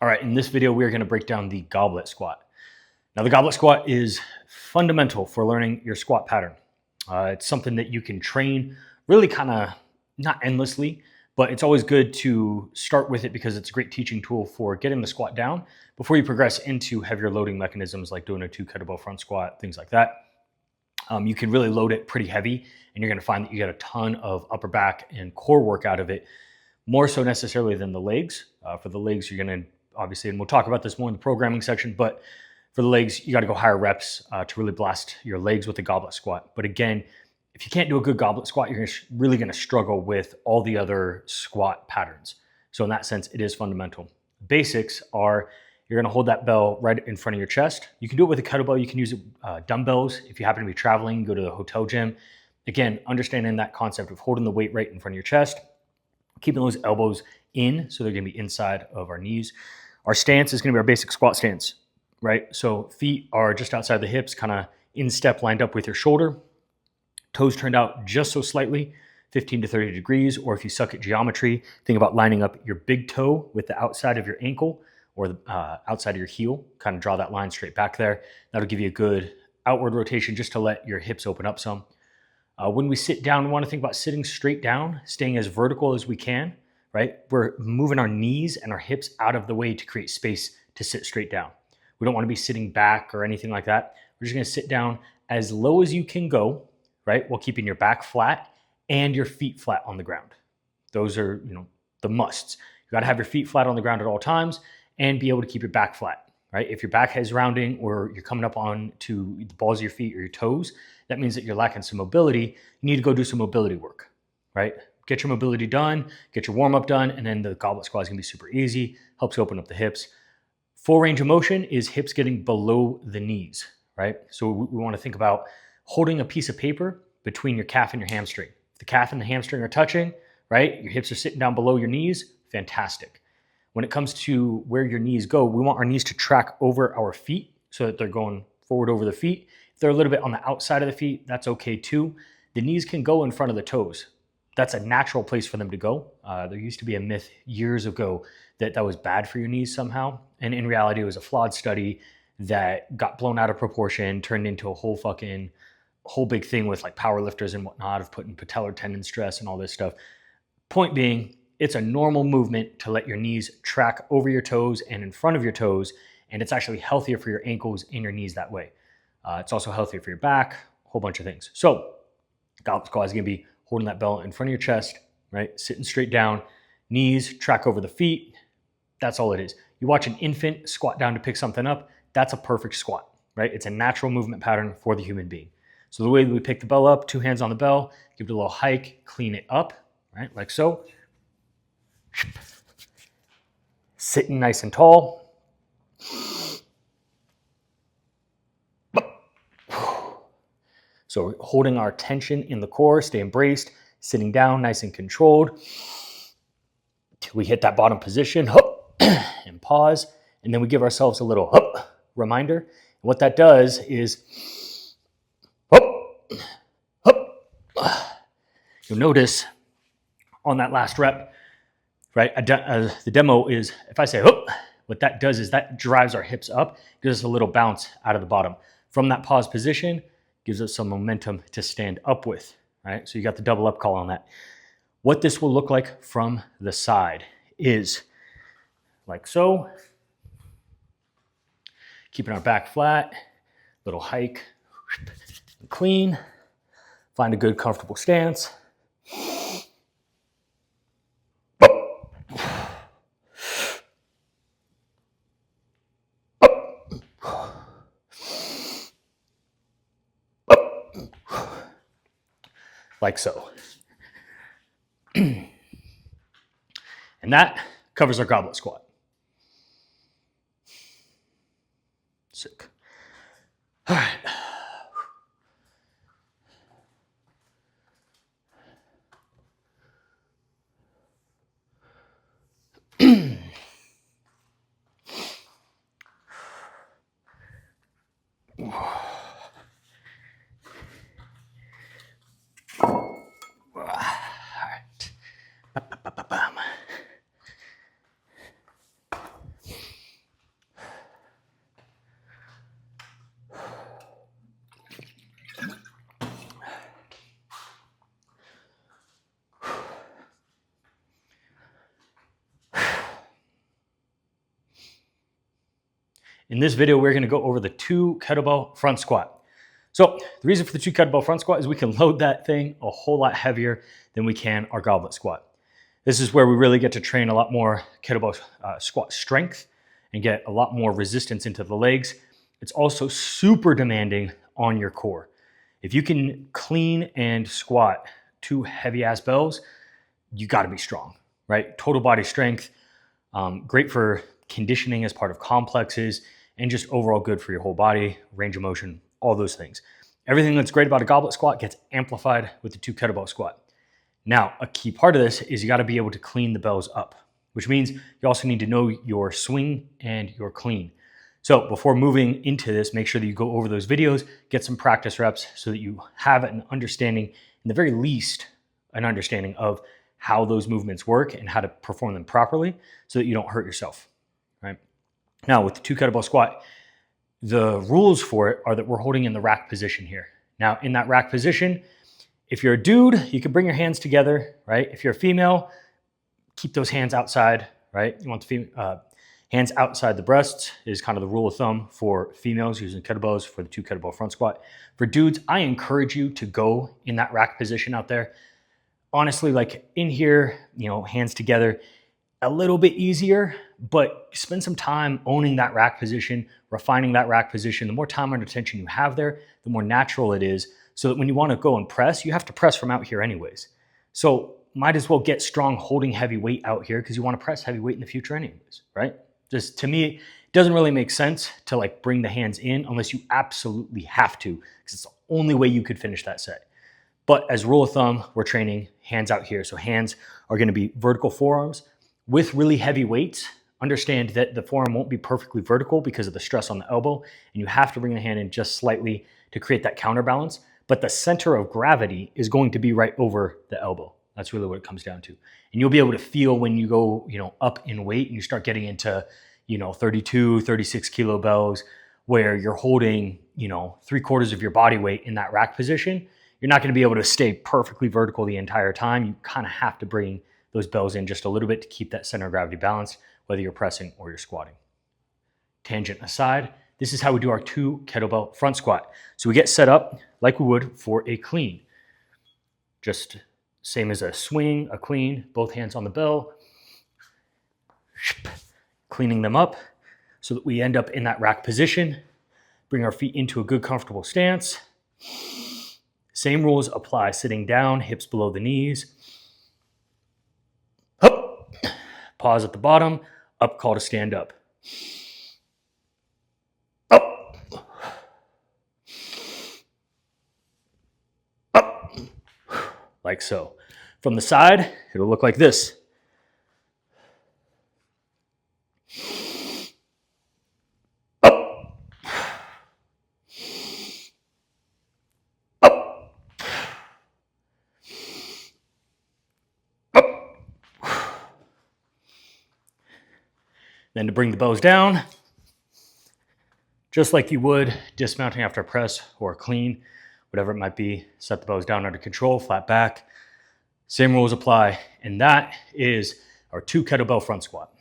All right, in this video, we're going to break down the goblet squat. Now, the goblet squat is fundamental for learning your squat pattern. It's something that you can train really kind of not endlessly, but it's always good to start with it because it's a great teaching tool for getting the squat down before you progress into heavier loading mechanisms like doing a 2 kettlebell front squat, things like that. You can really load it pretty heavy, and you're going to find that you get a ton of upper back and core work out of it, more so necessarily than the legs. For the legs, you're going to obviously, and we'll talk about this more in the programming section, but for the legs, you got to go higher reps to really blast your legs with the goblet squat. But again, if you can't do a good goblet squat, you're really going to struggle with all the other squat patterns. So in that sense, it is fundamental. Basics are you're going to hold that bell right in front of your chest. You can do it with a kettlebell. You can use dumbbells if you happen to be traveling, go to the hotel gym. Again, understanding that concept of holding the weight right in front of your chest, keeping those elbows in, so they're going to be inside of our knees. Our stance is going to be our basic squat stance, right? So feet are just outside the hips, kind of in step lined up with your shoulder. Toes turned out just so slightly, 15 to 30 degrees. Or if you suck at geometry, think about lining up your big toe with the outside of your ankle or the outside of your heel. Kind of draw that line straight back there. That'll give you a good outward rotation just to let your hips open up some. When we sit down, we want to think about sitting straight down, staying as vertical as we can. Right? We're moving our knees and our hips out of the way to create space to sit straight down. We don't want to be sitting back or anything like that. We're just going to sit down as low as you can go, right? While keeping your back flat and your feet flat on the ground. Those are, the musts. You got to have your feet flat on the ground at all times and be able to keep your back flat, right? If your back is rounding or you're coming up on to the balls of your feet or your toes, that means that you're lacking some mobility. You need to go do some mobility work, right? Get your mobility done, get your warm-up done, and then the goblet squat is going to be super easy, helps open up the hips. Full range of motion is hips getting below the knees, right? So we want to think about holding a piece of paper between your calf and your hamstring. If the calf and the hamstring are touching, right, your hips are sitting down below your knees, fantastic. When it comes to where your knees go, we want our knees to track over our feet so that they're going forward over the feet. If they're a little bit on the outside of the feet, that's okay too. The knees can go in front of the toes. That's a natural place for them to go. There used to be a myth years ago that was bad for your knees somehow. And in reality, it was a flawed study that got blown out of proportion, turned into a whole big thing with like power lifters and whatnot of putting patellar tendon stress and all this stuff. Point being, it's a normal movement to let your knees track over your toes and in front of your toes. And it's actually healthier for your ankles and your knees that way. It's also healthier for your back, a whole bunch of things. So goblet squat is going to be holding that bell in front of your chest, right? Sitting straight down, knees track over the feet. That's all it is. You watch an infant squat down to pick something up. That's a perfect squat, right? It's a natural movement pattern for the human being. So the way that we pick the bell up, 2 hands on the bell, give it a little hike, clean it up, right? Like so. Sitting nice and tall. So holding our tension in the core, staying braced, sitting down nice and controlled till we hit that bottom position, and pause. And then we give ourselves a little reminder. And what that does is, you'll notice on that last rep, right? The demo is, if I say, what that does is that drives our hips up, gives us a little bounce out of the bottom. From that pause position, gives us some momentum to stand up with, right? So you got the double up call on that. What this will look like from the side is like so. Keeping our back flat, little hike, clean, find a good comfortable stance. Like so. And that covers our goblet squat. Sick. All right. In this video, we're gonna go over the 2 kettlebell front squat. So the reason for the 2 kettlebell front squat is we can load that thing a whole lot heavier than we can our goblet squat. This is where we really get to train a lot more kettlebell squat strength and get a lot more resistance into the legs. It's also super demanding on your core. If you can clean and squat 2 heavy ass bells, you gotta be strong, right? Total body strength, great for conditioning as part of complexes, and just overall good for your whole body, range of motion, all those things. Everything that's great about a goblet squat gets amplified with the 2 kettlebell squat. Now, a key part of this is you gotta be able to clean the bells up, which means you also need to know your swing and your clean. So before moving into this, make sure that you go over those videos, get some practice reps so that you have an understanding, in the very least, an understanding of how those movements work and how to perform them properly so that you don't hurt yourself, right? Now, with the 2 kettlebell squat, the rules for it are that we're holding in the rack position here. Now, in that rack position, if you're a dude, you can bring your hands together, right? If you're a female, keep those hands outside, right? You want the hands outside the breasts is kind of the rule of thumb for females using kettlebells for the 2 kettlebell front squat. For dudes, I encourage you to go in that rack position out there. Honestly, like in here, hands together, a little bit easier, but spend some time owning that rack position, refining that rack position. The more time under tension you have there, the more natural it is, so that when you want to go and press, you have to press from out here anyways. So might as well get strong holding heavy weight out here because you want to press heavy weight in the future anyways, right? Just to me, it doesn't really make sense to like bring the hands in unless you absolutely have to, because it's the only way you could finish that set. But as rule of thumb, we're training hands out here. So hands are going to be vertical forearms with really heavy weights. Understand that the forearm won't be perfectly vertical because of the stress on the elbow, and you have to bring the hand in just slightly to create that counterbalance. But the center of gravity is going to be right over the elbow. That's really what it comes down to. And you'll be able to feel when you go, up in weight and you start getting into, 32, 36 kilo bells where you're holding, 3/4 of your body weight in that rack position. You're not going to be able to stay perfectly vertical the entire time. You kind of have to bring those bells in just a little bit to keep that center of gravity balanced, whether you're pressing or you're squatting. Tangent aside, this is how we do our 2 kettlebell front squat. So we get set up like we would for a clean. Just same as a swing, a clean, both hands on the bell, cleaning them up so that we end up in that rack position. Bring our feet into a good, comfortable stance. Same rules apply, sitting down, hips below the knees. Up, pause at the bottom, up call to stand up. Up, up, like so. From the side, it'll look like this. Up, up, up. Then to bring the bows down, just like you would dismounting after a press or a clean, whatever it might be, set the bows down under control, flat back. Same rules apply, and that is our 2 kettlebell front squat.